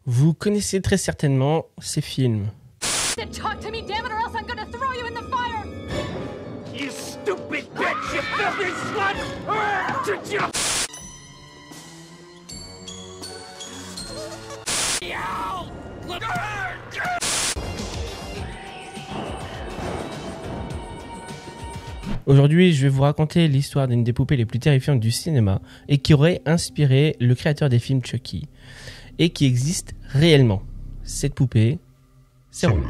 Vous connaissez très certainement ces films. Talk to me, damn it, or else I'm gonna throw you in the fire! You stupid bitch, you filthy slut! Aujourd'hui, je vais vous raconter l'histoire d'une des poupées les plus terrifiantes du cinéma et qui aurait inspiré le créateur des films Chucky et qui existe réellement. Cette poupée, c'est Robert.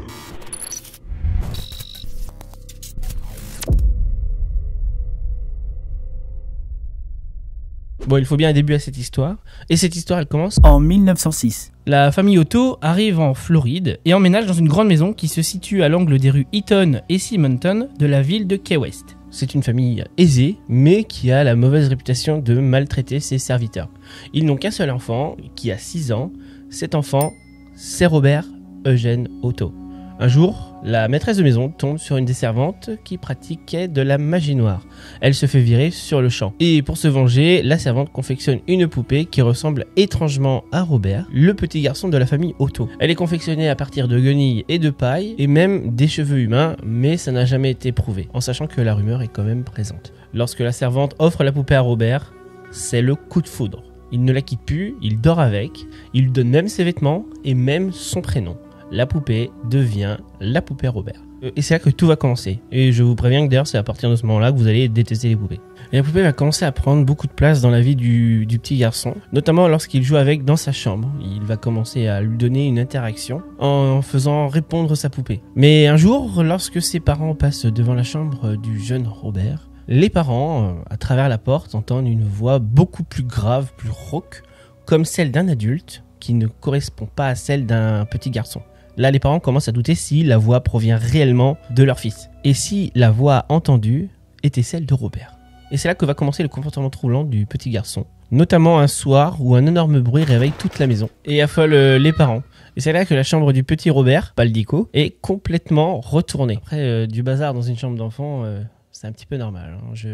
Bon, il faut bien un début à cette histoire. Et cette histoire, elle commence en 1906. La famille Otto arrive en Floride et emménage dans une grande maison qui se situe à l'angle des rues Eaton et Simonton de la ville de Key West. C'est une famille aisée, mais qui a la mauvaise réputation de maltraiter ses serviteurs. Ils n'ont qu'un seul enfant, qui a 6 ans. Cet enfant, c'est Robert Eugène Otto. Un jour, la maîtresse de maison tombe sur une des servantes qui pratiquait de la magie noire. Elle se fait virer sur le champ. Et pour se venger, la servante confectionne une poupée qui ressemble étrangement à Robert, le petit garçon de la famille Otto. Elle est confectionnée à partir de guenilles et de paille, et même des cheveux humains, mais ça n'a jamais été prouvé, en sachant que la rumeur est quand même présente. Lorsque la servante offre la poupée à Robert, c'est le coup de foudre. Il ne la quitte plus, il dort avec, il lui donne même ses vêtements et même son prénom. La poupée devient la poupée Robert. Et c'est là que tout va commencer. Et je vous préviens que d'ailleurs c'est à partir de ce moment-là que vous allez détester les poupées. Et la poupée va commencer à prendre beaucoup de place dans la vie du petit garçon, notamment lorsqu'il joue avec dans sa chambre. Il va commencer à lui donner une interaction en faisant répondre sa poupée. Mais un jour, lorsque ses parents passent devant la chambre du jeune Robert, les parents, à travers la porte, entendent une voix beaucoup plus grave, plus rauque, comme celle d'un adulte qui ne correspond pas à celle d'un petit garçon. Là, les parents commencent à douter si la voix provient réellement de leur fils. Et si la voix entendue était celle de Robert. Et c'est là que va commencer le comportement troublant du petit garçon. Notamment un soir où un énorme bruit réveille toute la maison et affole les parents. Et c'est là que la chambre du petit Robert, Paldico, est complètement retournée. Après, du bazar dans une chambre d'enfant, c'est un petit peu normal. Hein. Je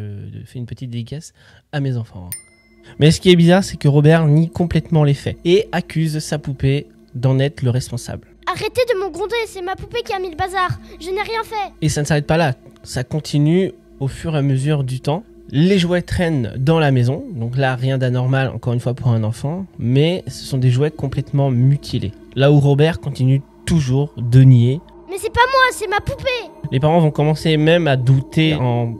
fais une petite dédicace à mes enfants. Mais ce qui est bizarre, c'est que Robert nie complètement les faits et accuse sa poupée d'en être le responsable. Arrêtez de me gronder, c'est ma poupée qui a mis le bazar. Je n'ai rien fait. Et ça ne s'arrête pas là. Ça continue au fur et à mesure du temps. Les jouets traînent dans la maison. Donc là, rien d'anormal, encore une fois, pour un enfant. Mais ce sont des jouets complètement mutilés. Là où Robert continue toujours de nier. Mais c'est pas moi, c'est ma poupée. Les parents vont commencer même à douter en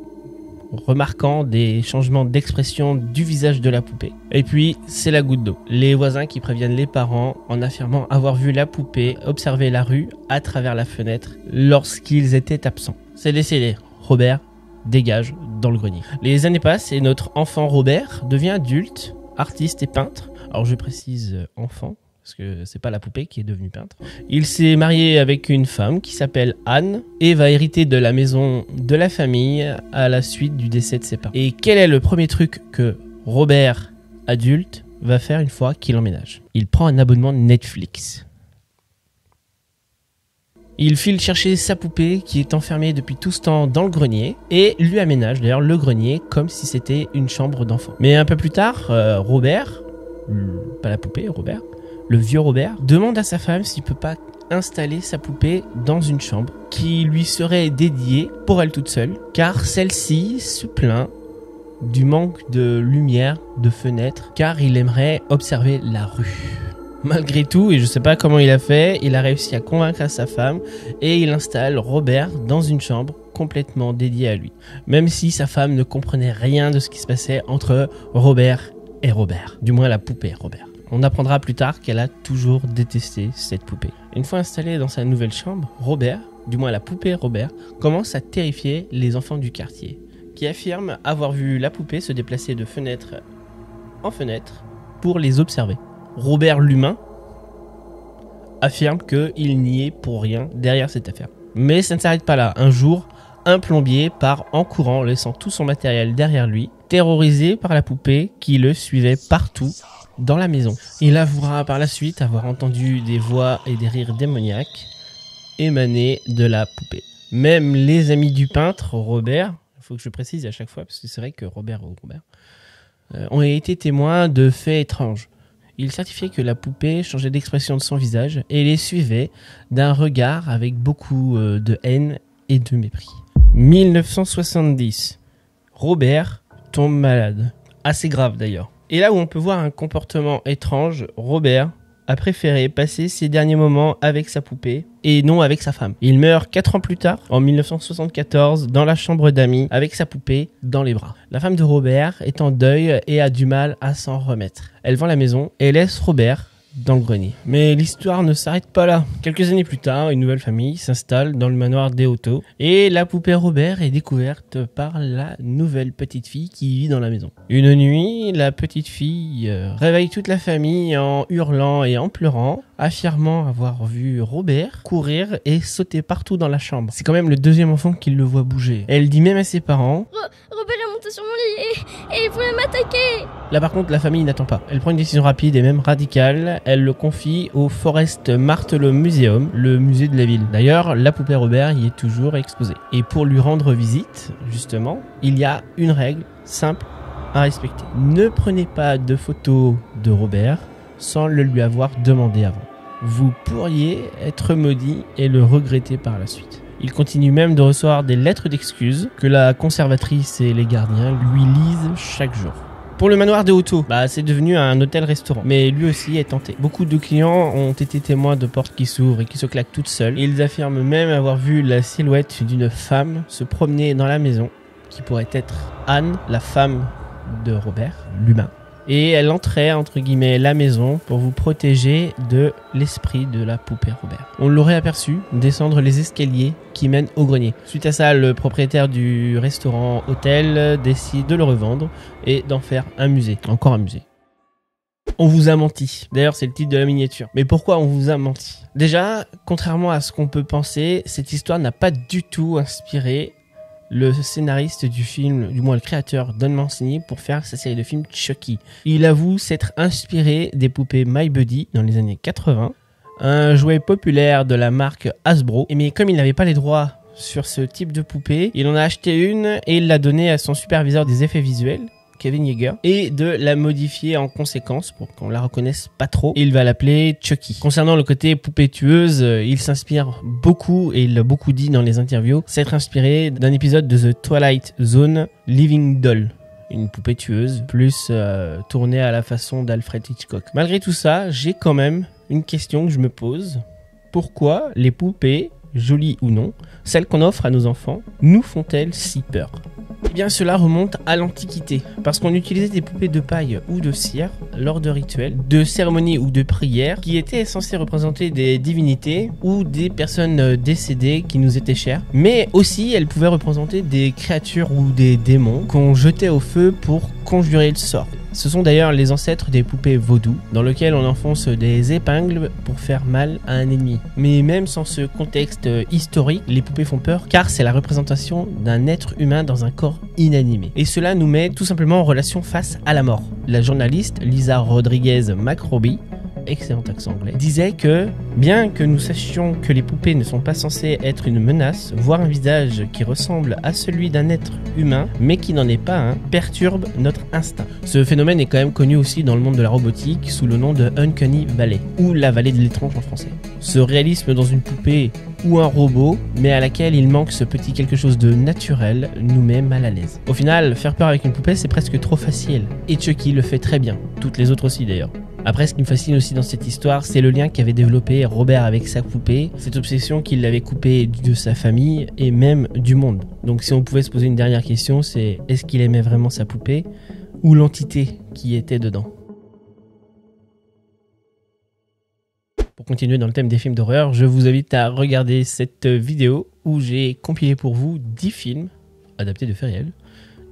remarquant des changements d'expression du visage de la poupée. Et puis, c'est la goutte d'eau. Les voisins qui préviennent les parents en affirmant avoir vu la poupée observer la rue à travers la fenêtre lorsqu'ils étaient absents. C'est décidé. Robert dégage dans le grenier. Les années passent et notre enfant Robert devient adulte, artiste et peintre. Alors je précise enfant, parce que c'est pas la poupée qui est devenue peintre. Il s'est marié avec une femme qui s'appelle Anne et va hériter de la maison de la famille à la suite du décès de ses parents. Et quel est le premier truc que Robert, adulte, va faire une fois qu'il emménage? Il prend un abonnement Netflix. Il file chercher sa poupée qui est enfermée depuis tout ce temps dans le grenier et lui aménage d'ailleurs le grenier comme si c'était une chambre d'enfant. Mais un peu plus tard, Robert, pas la poupée, Robert, le vieux Robert demande à sa femme s'il peut pas installer sa poupée dans une chambre qui lui serait dédiée pour elle toute seule, car celle-ci se plaint du manque de lumière, de fenêtres, car il aimerait observer la rue. Malgré tout, et je sais pas comment il a fait, il a réussi à convaincre sa femme et il installe Robert dans une chambre complètement dédiée à lui. Même si sa femme ne comprenait rien de ce qui se passait entre Robert et Robert. Du moins la poupée Robert. On apprendra plus tard qu'elle a toujours détesté cette poupée. Une fois installée dans sa nouvelle chambre, Robert, du moins la poupée Robert, commence à terrifier les enfants du quartier, qui affirment avoir vu la poupée se déplacer de fenêtre en fenêtre pour les observer. Robert l'humain affirme qu'il n'y est pour rien derrière cette affaire. Mais ça ne s'arrête pas là. Un jour, un plombier part en courant, laissant tout son matériel derrière lui, terrorisé par la poupée qui le suivait partout dans la maison. Il avouera par la suite avoir entendu des voix et des rires démoniaques émaner de la poupée. Même les amis du peintre, Robert, il faut que je précise à chaque fois, parce que c'est vrai que Robert ont été témoins de faits étranges. Il certifiait que la poupée changeait d'expression de son visage et les suivait d'un regard avec beaucoup de haine et de mépris. 1970. Robert tombe malade. Assez grave d'ailleurs. Et là où on peut voir un comportement étrange, Robert a préféré passer ses derniers moments avec sa poupée et non avec sa femme. Il meurt 4 ans plus tard, en 1974, dans la chambre d'amis, avec sa poupée dans les bras. La femme de Robert est en deuil et a du mal à s'en remettre. Elle vend la maison et laisse Robert dans le grenier. Mais l'histoire ne s'arrête pas là. Quelques années plus tard, une nouvelle famille s'installe dans le manoir des Otto et la poupée Robert est découverte par la nouvelle petite fille qui vit dans la maison. Une nuit, la petite fille réveille toute la famille en hurlant et en pleurant, affirmant avoir vu Robert courir et sauter partout dans la chambre. C'est quand même le deuxième enfant qui le voit bouger. Elle dit même à ses parents Robert est monté sur mon lit et il voulait m'attaquer. Là par contre la famille n'attend pas. Elle prend une décision rapide et même radicale. Elle le confie au Forest Martello Museum, le musée de la ville. D'ailleurs, la poupée Robert y est toujours exposée. Et pour lui rendre visite, justement, il y a une règle simple à respecter. Ne prenez pas de photos de Robert sans le lui avoir demandé avant. Vous pourriez être maudit et le regretter par la suite. Il continue même de recevoir des lettres d'excuses que la conservatrice et les gardiens lui lisent chaque jour. Pour le manoir des Otto, c'est devenu un hôtel-restaurant, mais lui aussi est tenté. Beaucoup de clients ont été témoins de portes qui s'ouvrent et qui se claquent toutes seules. Ils affirment même avoir vu la silhouette d'une femme se promener dans la maison, qui pourrait être Anne, la femme de Robert, l'humain. Et elle entrait, entre guillemets, la maison pour vous protéger de l'esprit de la poupée Robert. On l'aurait aperçu descendre les escaliers qui mènent au grenier. Suite à ça, le propriétaire du restaurant-hôtel décide de le revendre et d'en faire un musée. Encore un musée. On vous a menti. D'ailleurs, c'est le titre de la miniature. Mais pourquoi on vous a menti? Déjà, contrairement à ce qu'on peut penser, cette histoire n'a pas du tout inspiré le scénariste du film, du moins le créateur Don Mancini, pour faire sa série de films Chucky. Il avoue s'être inspiré des poupées My Buddy dans les années 80, un jouet populaire de la marque Hasbro. Mais comme il n'avait pas les droits sur ce type de poupée, il en a acheté une et il l'a donnée à son superviseur des effets visuels, Kevin Yeager, et de la modifier en conséquence pour qu'on la reconnaisse pas trop. Et il va l'appeler Chucky. Concernant le côté poupée tueuse, il s'inspire beaucoup, et il l'a beaucoup dit dans les interviews, s'être inspiré d'un épisode de The Twilight Zone, Living Doll. Une poupée tueuse, plus tournée à la façon d'Alfred Hitchcock. Malgré tout ça, j'ai quand même une question que je me pose. Pourquoi les poupées, jolies ou non, celles qu'on offre à nos enfants, nous font-elles si peur ? Eh bien cela remonte à l'Antiquité, parce qu'on utilisait des poupées de paille ou de cire lors de rituels, de cérémonies ou de prières qui étaient censées représenter des divinités ou des personnes décédées qui nous étaient chères, mais aussi elles pouvaient représenter des créatures ou des démons qu'on jetait au feu pour conjurer le sort. Ce sont d'ailleurs les ancêtres des poupées vaudou, dans lesquelles on enfonce des épingles pour faire mal à un ennemi. Mais même sans ce contexte historique, les poupées font peur car c'est la représentation d'un être humain dans un corps inanimé. Et cela nous met tout simplement en relation face à la mort. La journaliste Lisa Rodriguez McRobbie, excellent accent anglais, disait que bien que nous sachions que les poupées ne sont pas censées être une menace, voir un visage qui ressemble à celui d'un être humain mais qui n'en est pas un perturbe notre instinct. Ce phénomène est quand même connu aussi dans le monde de la robotique sous le nom de Uncanny Valley, ou la vallée de l'étrange en français. Ce réalisme dans une poupée ou un robot, mais à laquelle il manque ce petit quelque chose de naturel, nous met mal à l'aise. Au final, faire peur avec une poupée c'est presque trop facile, et Chucky le fait très bien, toutes les autres aussi d'ailleurs. Après, ce qui me fascine aussi dans cette histoire, c'est le lien qu'avait développé Robert avec sa poupée, cette obsession qu'il l'avait coupée de sa famille et même du monde. Donc si on pouvait se poser une dernière question, c'est est-ce qu'il aimait vraiment sa poupée ou l'entité qui était dedans? Pour continuer dans le thème des films d'horreur, je vous invite à regarder cette vidéo où j'ai compilé pour vous 10 films adaptés de faits réels.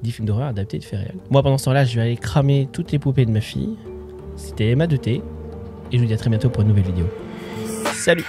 10 films d'horreur adaptés de faits réels. Moi, pendant ce temps-là, je vais aller cramer toutes les poupées de ma fille. C'était Emma de T, et je vous dis à très bientôt pour une nouvelle vidéo. Salut!